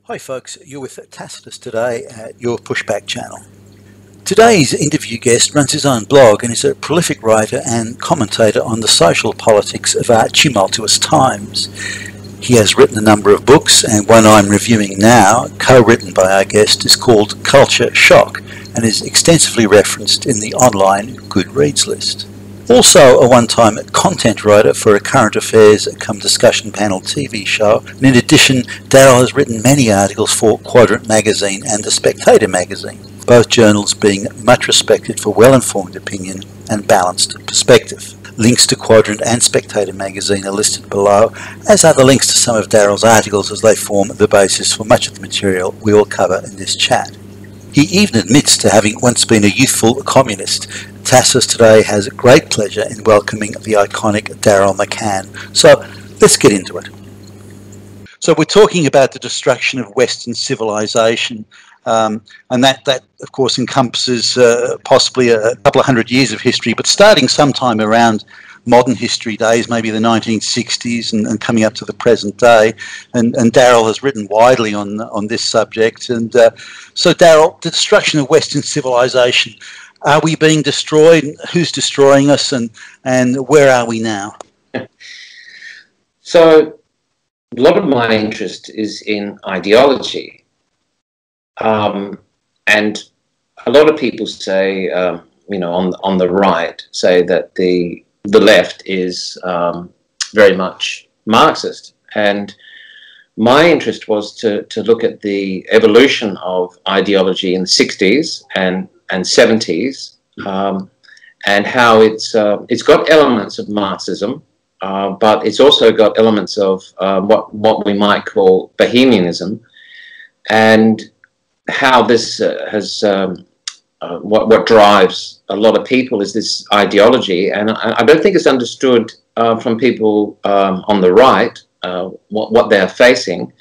Hi folks, you're with Tacitus Today at your Pushback channel. Today's interview guest runs his own blog and is a prolific writer and commentator on the social politics of our tumultuous times. He has written a number of books, and one I'm reviewing now, co-written by our guest, is called Culture Shock and is extensively referenced in the online Goodreads list. Also a one-time content writer for a current affairs come discussion panel TV show, and in addition Daryl has written many articles for Quadrant magazine and the Spectator magazine, both journals being much respected for well-informed opinion and balanced perspective. Links to Quadrant and Spectator magazine are listed below, as are the links to some of Daryl's articles, as they form the basis for much of the material we will cover in this chat. He even admits to having once been a youthful communist. Tacitus Today has great pleasure in welcoming the iconic Daryl McCann. So let's get into it. So we're talking about the destruction of Western civilization, and that of course encompasses possibly a couple of hundred years of history, but starting sometime around modern history days, maybe the 1960s, and coming up to the present day. And Daryl has written widely on this subject. And so Daryl, the destruction of Western civilization, are we being destroyed? Who's destroying us, and where are we now? So a lot of my interest is in ideology. And a lot of people say, on the right, say that the left is very much Marxist. And my interest was to look at the evolution of ideology in the 60s and 70s, and how it's got elements of Marxism, but it's also got elements of what we might call bohemianism, and how this has what drives a lot of people is this ideology. And I don't think it's understood from people on the right what they're facing.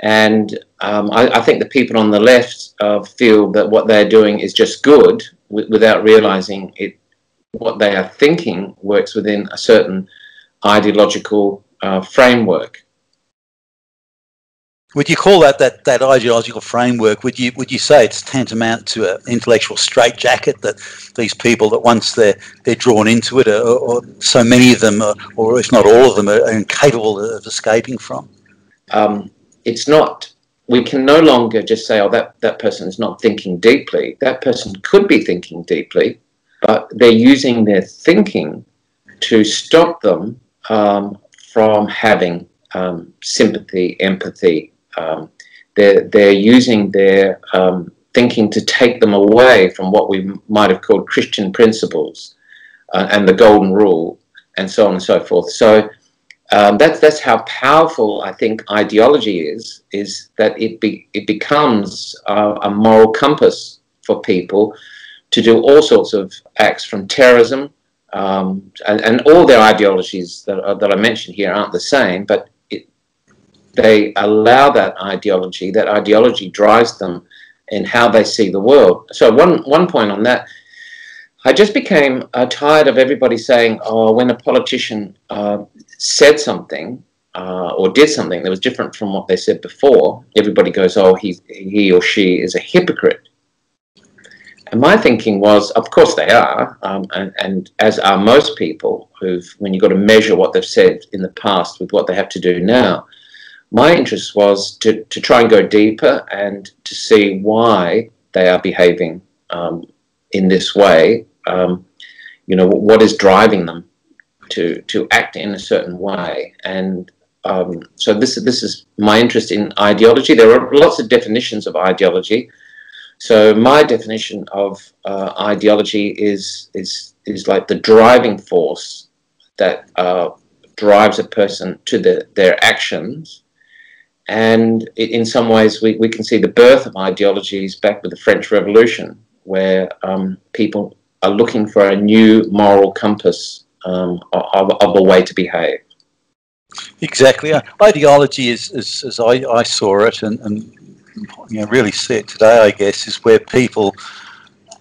And I think the people on the left feel that what they're doing is just good without realizing what they are thinking works within a certain ideological framework. Would you call that ideological framework, would you say it's tantamount to an intellectual straitjacket that these people, that once they're drawn into it, or so many of them, or if not all of them, are incapable of escaping from? It's not, we can no longer just say, oh, that person is not thinking deeply. That person could be thinking deeply, but they're using their thinking to stop them from having sympathy, empathy. They're using their thinking to take them away from what we might have called Christian principles and the golden rule, and so on and so forth. So that's how powerful I think ideology is that it becomes a moral compass for people to do all sorts of acts, from terrorism, and all their ideologies that I mentioned here aren't the same, but they allow that ideology drives them in how they see the world. So one point on that, I just became tired of everybody saying, oh, when a politician said something or did something that was different from what they said before, everybody goes, oh, he or she is a hypocrite. And my thinking was, of course they are, and as are most people when you've got to measure what they've said in the past with what they have to do now. My interest was to try and go deeper and to see why they are behaving in this way. What is driving them to act in a certain way. And so this is my interest in ideology. There are lots of definitions of ideology. So my definition of ideology is like the driving force that drives a person to their actions. And in some ways, we can see the birth of ideologies back with the French Revolution, where people are looking for a new moral compass of a way to behave. Exactly. Ideology is as I saw it, and really see it today, I guess, is where people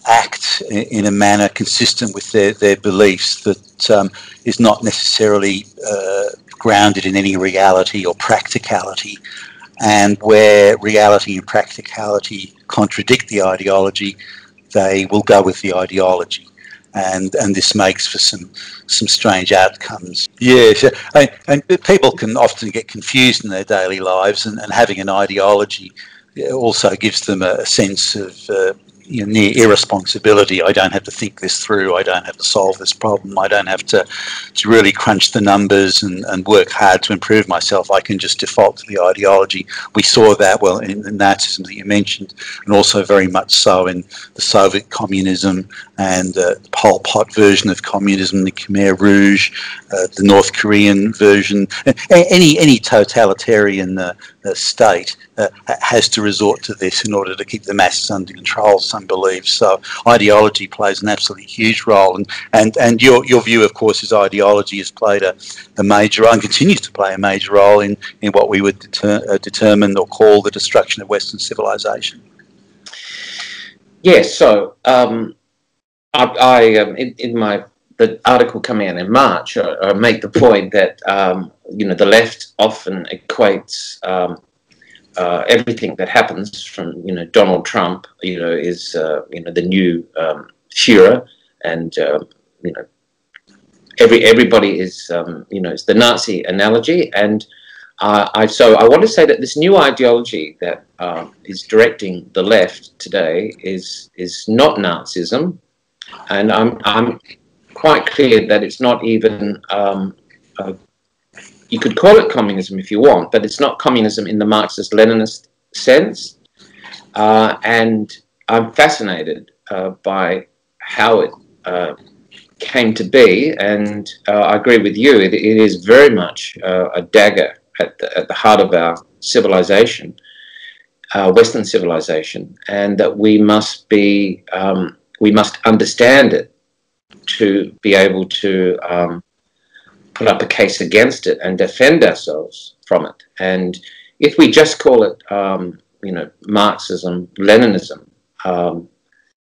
act in a manner consistent with their beliefs that is not necessarily grounded in any reality or practicality, and where reality and practicality contradict the ideology, they will go with the ideology. And this makes for some strange outcomes. Yes, and people can often get confused in their daily lives, and having an ideology also gives them a sense of near irresponsibility. I don't have to think this through. I don't have to solve this problem. I don't have to really crunch the numbers and work hard to improve myself. I can just default to the ideology. We saw that, well, in the Nazism that you mentioned, and also very much so in the Soviet communism and the Pol Pot version of communism, the Khmer Rouge, the North Korean version. Any totalitarian state has to resort to this in order to keep the masses under control, some believe. So ideology plays an absolutely huge role, and your view, of course, is ideology has played a major role and continues to play a major role in what we would determine or call the destruction of Western civilization. Yes, so in the article coming out in March, I make the point that the left often equates everything that happens from Donald Trump is the new Führer, and everybody is it's the Nazi analogy. And so I want to say that this new ideology that is directing the left today is not Nazism, and I'm quite clear that it's not even you could call it communism if you want, but it's not communism in the Marxist-Leninist sense. And I'm fascinated by how it came to be, and I agree with you. It is very much a dagger at the heart of our civilization, Western civilization, and that we must understand it to be able to put up a case against it and defend ourselves from it. And if we just call it, Marxism, Leninism,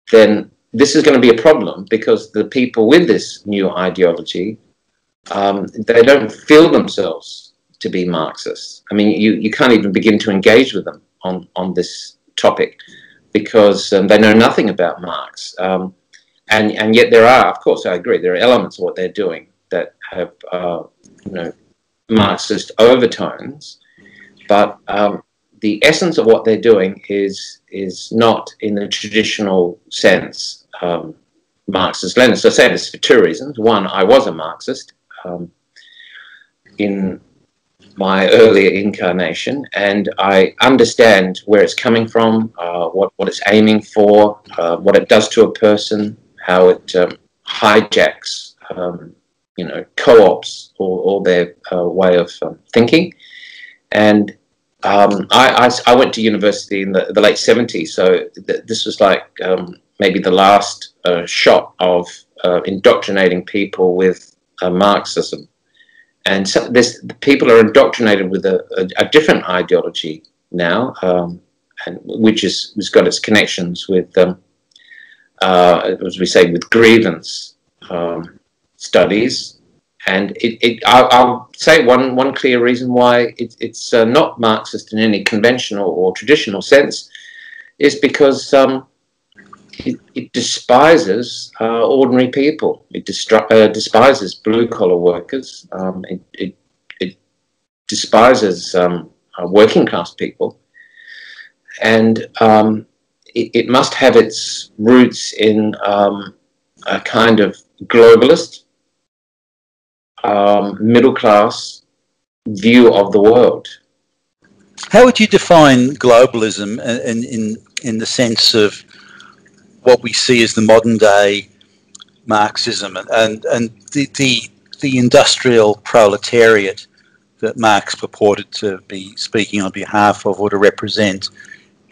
then this is going to be a problem, because the people with this new ideology, they don't feel themselves to be Marxists. I mean, you can't even begin to engage with them on this topic, because they know nothing about Marx. And yet there are, of course, I agree, there are elements of what they're doing that have, Marxist overtones, but the essence of what they're doing is not in the traditional sense Marxist-Leninist. So I say this for two reasons. One, I was a Marxist in my earlier incarnation, and I understand where it's coming from, what it's aiming for, what it does to a person, how it hijacks co-ops or their way of thinking. And I went to university in the late 70s, so this was like maybe the last shot of indoctrinating people with Marxism. And so people are indoctrinated with a different ideology now, and which has got its connections with, as we say, with grievance studies. And I'll say one clear reason why it's not Marxist in any conventional or traditional sense is because it despises ordinary people. It despises blue-collar workers. It despises working class people. And it must have its roots in a kind of globalist, middle-class view of the world. How would you define globalism in the sense of what we see as the modern-day Marxism and the industrial proletariat that Marx purported to be speaking on behalf of or to represent?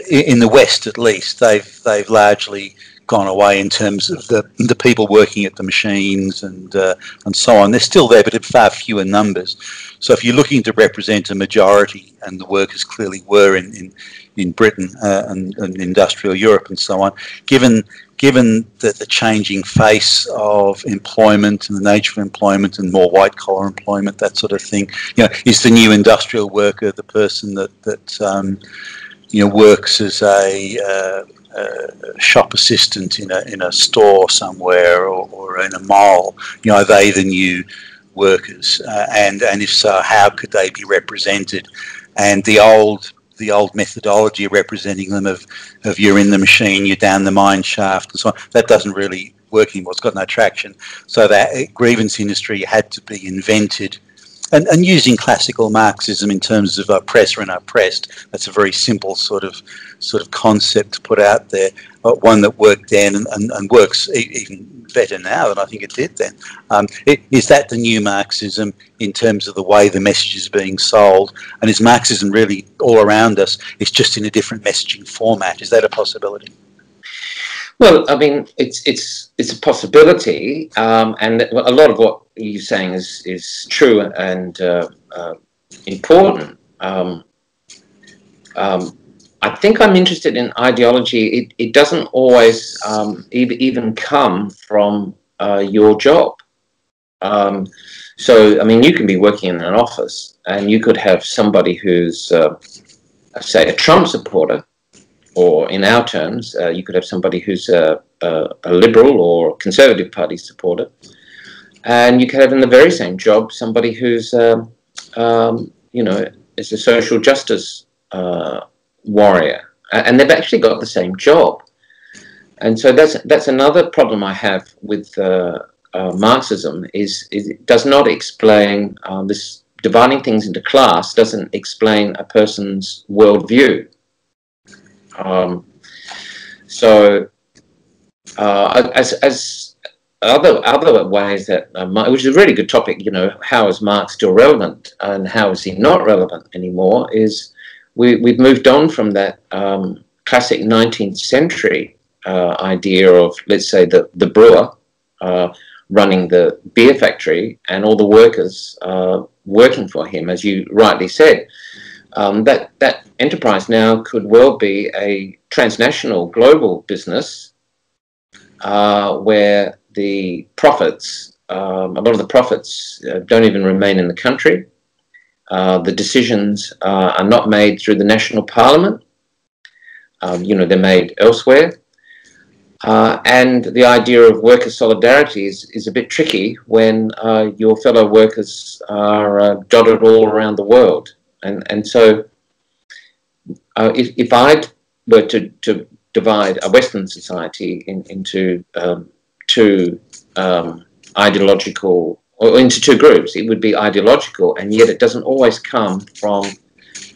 In the West, at least, they've largely gone away in terms of the people working at the machines and so on. They're still there, but in far fewer numbers. So if you're looking to represent a majority, and the workers clearly were in Britain and industrial Europe and so on, given the changing face of employment and the nature of employment and more white collar employment, that sort of thing, is the new industrial worker the person that works as a shop assistant in a store somewhere or in a mall? Are they the new workers? And if so, how could they be represented? And the old methodology of representing them of you're in the machine, you're down the mine shaft and so on, that doesn't really work anymore. It's got no traction. So that grievance industry had to be invented. And using classical Marxism in terms of oppressor and oppressed, that's a very simple sort of concept to put out there, one that worked then and works even better now than I think it did then. Is that the new Marxism in terms of the way the message is being sold? And is Marxism really all around us? It's just in a different messaging format. Is that a possibility? Well, I mean, it's a possibility, and a lot of what you're saying is true and important. I think I'm interested in ideology. It doesn't always even come from your job. So, I mean, you can be working in an office and you could have somebody who's, say, a Trump supporter, or in our terms, you could have somebody who's a Liberal or Conservative Party supporter, and you could have in the very same job somebody who's, is a social justice warrior, and they've actually got the same job. And so that's another problem I have with Marxism is it does not explain this dividing things into class doesn't explain a person's worldview. As other ways that, which is a really good topic, how is Marx still relevant and how is he not relevant anymore, is we've moved on from that classic 19th century idea of, let's say, the brewer running the beer factory and all the workers working for him, as you rightly said. That enterprise now could well be a transnational global business where the profits, a lot of the profits don't even remain in the country. The decisions are not made through the national parliament. They're made elsewhere. And the idea of worker solidarity is a bit tricky when your fellow workers are dotted all around the world. And so if I were to divide a Western society into two ideological, or into two groups, it would be ideological, and yet it doesn't always come from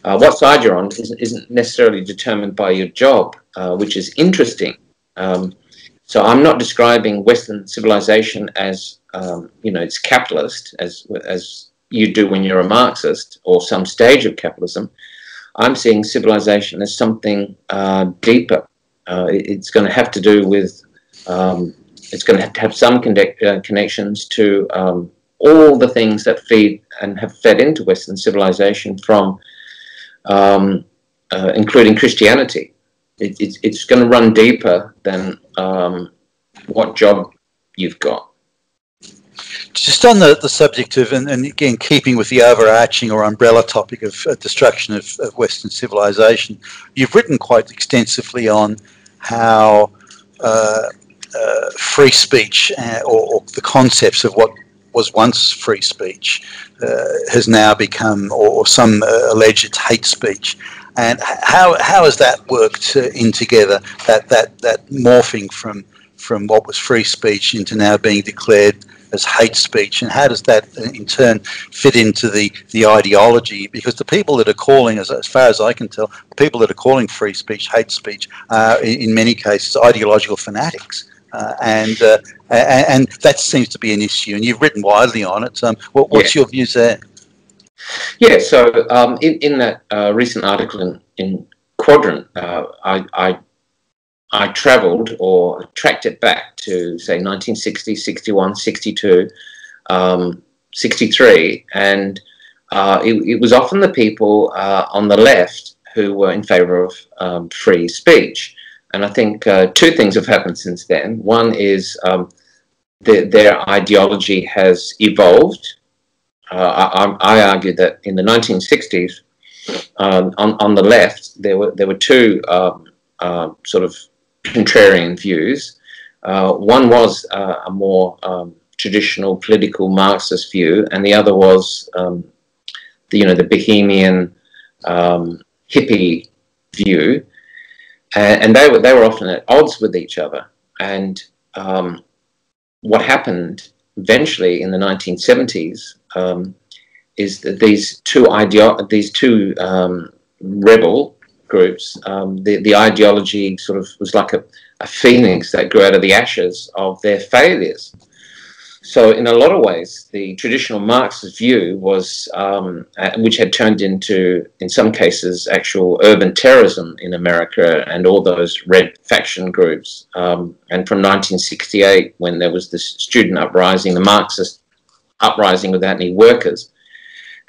what side you're on isn't necessarily determined by your job, which is interesting. So I'm not describing Western civilization as it's capitalist as you do when you're a Marxist or some stage of capitalism. I'm seeing civilization as something deeper. It's going to have to do with, it's going to have some connections to all the things that feed and have fed into Western civilization from, including Christianity. It's going to run deeper than what job you've got. Just on the subject of, and again, keeping with the overarching or umbrella topic of destruction of Western civilization, you've written quite extensively on how free speech or the concepts of what was once free speech has now become, or some alleged hate speech. And how has that worked in together, that morphing from what was free speech into now being declared as hate speech, and how does that in turn fit into the ideology? Because the people that are calling, as far as I can tell, the people that are calling free speech hate speech are in many cases ideological fanatics, and that seems to be an issue, and you've written widely on it. What's your views there? Yeah, so in that recent article in Quadrant, I I travelled or tracked it back to, say, 1960, 61, 62, 63, and it was often the people on the left who were in favour of free speech. And I think two things have happened since then. One is their ideology has evolved. I argue that in the 1960s, on the left, there were two sort of contrarian views. One was a more traditional political Marxist view, and the other was the bohemian hippie view, and they were often at odds with each other. And what happened eventually in the 1970s is that these two rebel groups, the ideology sort of was like a phoenix that grew out of the ashes of their failures. So in a lot of ways, the traditional Marxist view was, which had turned into, in some cases, actual urban terrorism in America and all those red faction groups. And from 1968, when there was this student uprising, the Marxist uprising without any workers,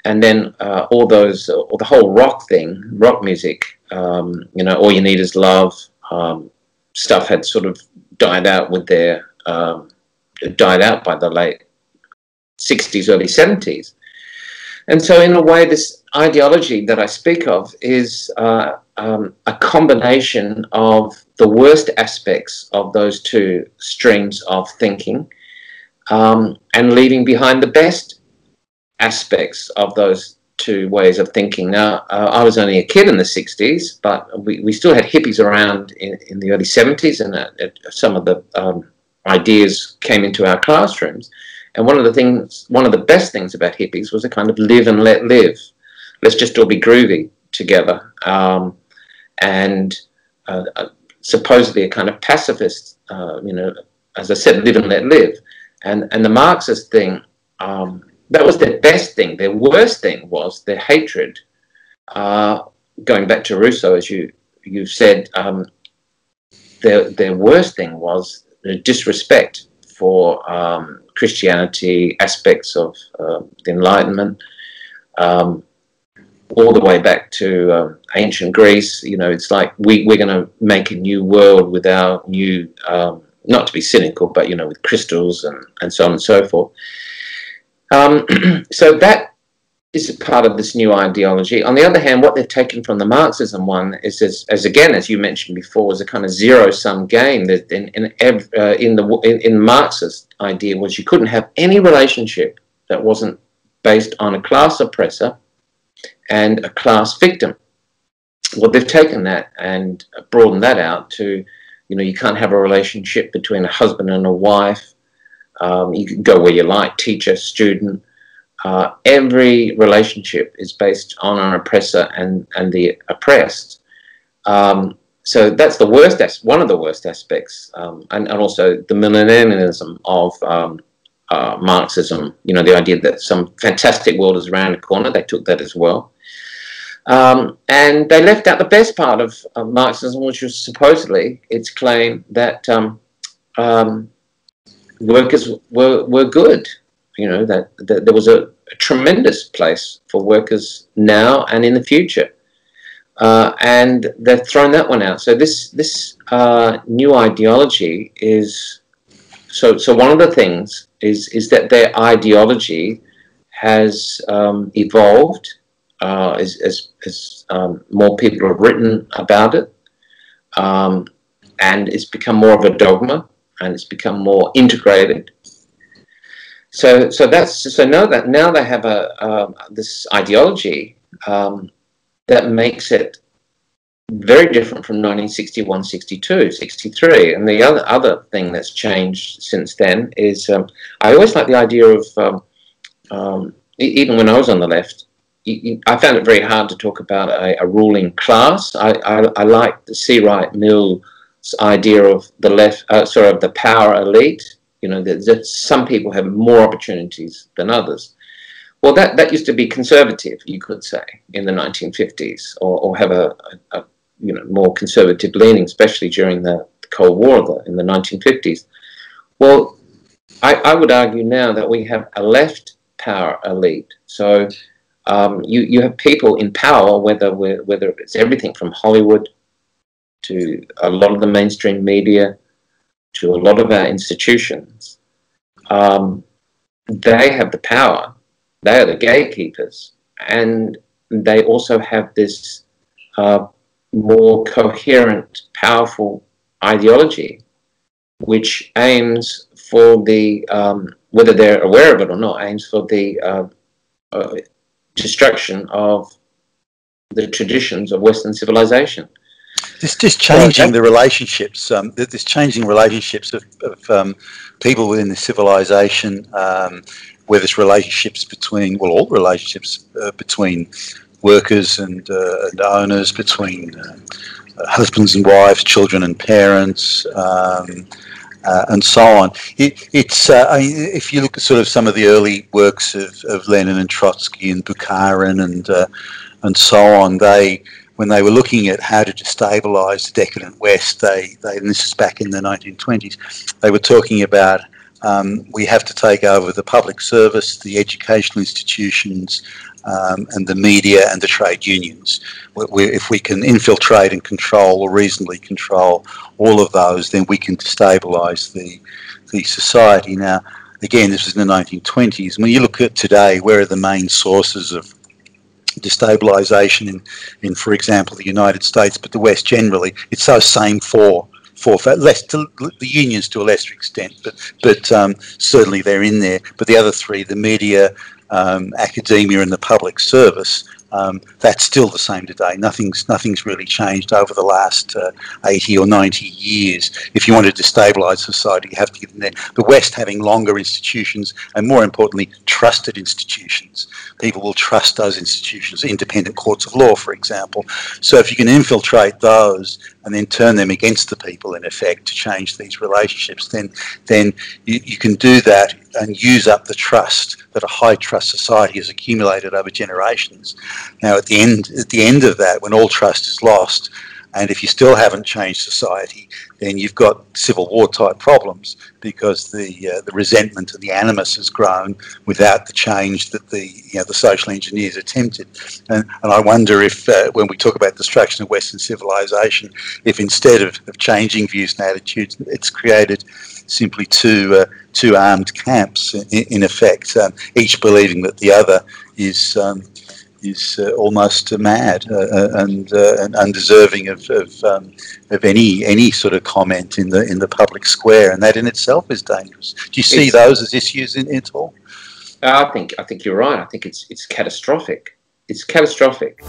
and then all the whole rock thing, rock music, All You Need Is Love, stuff had sort of died out with their... died out by the late 60s, early 70s. And so in a way, this ideology that I speak of is a combination of the worst aspects of those two streams of thinking and leaving behind the best aspects of those two ways of thinking. Now, I was only a kid in the 60s, but we still had hippies around in the early 70s, and some of the ideas came into our classrooms. And one of the best things about hippies was a kind of live and let live. Let's just all be groovy together. And supposedly a kind of pacifist, as I said, live and let live. And the Marxist thing, that was their best thing. Their worst thing was their hatred. Going back to Rousseau, as you've said, their worst thing was the disrespect for Christianity, aspects of the Enlightenment, all the way back to ancient Greece. It's like we're going to make a new world with our new, not to be cynical, but with crystals and so on and so forth. So that is a part of this new ideology. On the other hand, what they've taken from the Marxism one is, as you mentioned before, was a kind of zero-sum game. That in the Marxist idea was you couldn't have any relationship that wasn't based on a class oppressor and a class victim. Well, they've taken that and broadened that out to, you can't have a relationship between a husband and a wife. You can go where you like, teacher, student. Every relationship is based on an oppressor and the oppressed. So that's one of the worst aspects, and also the millennialism of Marxism. The idea that some fantastic world is around the corner. They took that as well. And they left out the best part of Marxism, which was supposedly its claim that workers were good. That there was a tremendous place for workers now and in the future, and they've thrown that one out. So this new ideology is so one of the things is that their ideology has evolved as more people have written about it, and it's become more of a dogma, and it's become more integrated. So now they have this ideology that makes it very different from 1961, 62, 63. And the other thing that's changed since then is I always like the idea of even when I was on the left, I found it very hard to talk about a ruling class. I like the C. Wright Mill's idea of the left, of the power elite. That some people have more opportunities than others. Well, that used to be conservative, you could say, in the 1950s, or have a more conservative leaning, especially during the the Cold War in the 1950s. Well, I would argue now that we have a left power elite. So you have people in power, whether it's everything from Hollywood to a lot of the mainstream media to a lot of our institutions. They have the power. They are the gatekeepers, and they also have this more coherent, powerful ideology, which aims for the, whether they're aware of it or not, aims for the destruction of the traditions of Western civilization. This changing the relationships, this changing relationships of people within the civilization, whether it's relationships between, well, all relationships between workers and owners, between husbands and wives, children and parents, and so on. I mean, if you look at sort of some of the early works of Lenin and Trotsky and Bukharin and so on, when they were looking at how to destabilise the decadent West, and this is back in the 1920s, they were talking about we have to take over the public service, the educational institutions, and the media and the trade unions. If we can infiltrate and control, or reasonably control, all of those, then we can destabilise the society. Now, again, this was in the 1920s. When you look at today, where are the main sources of destabilisation in, for example, the United States, but the West generally? It's those same four less to the unions to a lesser extent, but certainly they're in there. But the other three, the media, academia, and the public service, that's still the same today. Nothing's really changed over the last 80 or 90 years. If you want to destabilise society, you have to get in there. The West having longer institutions, and more importantly, trusted institutions. People will trust those institutions, independent courts of law, for example. So if you can infiltrate those and then turn them against the people, in effect, to change these relationships, then you can do that and use up the trust that a high trust society has accumulated over generations. Now, at the end of that, when all trust is lost, and if you still haven't changed society, then you've got civil war type problems, because the resentment and the animus has grown without the change that the social engineers attempted. And I wonder if when we talk about destruction of Western civilization, if instead of changing views and attitudes, it's created simply two armed camps in effect, each believing that the other is almost mad and undeserving of any sort of comment in the public square, and that in itself is dangerous. Do you see those as issues in it all? I think you're right. I think it's catastrophic. It's catastrophic.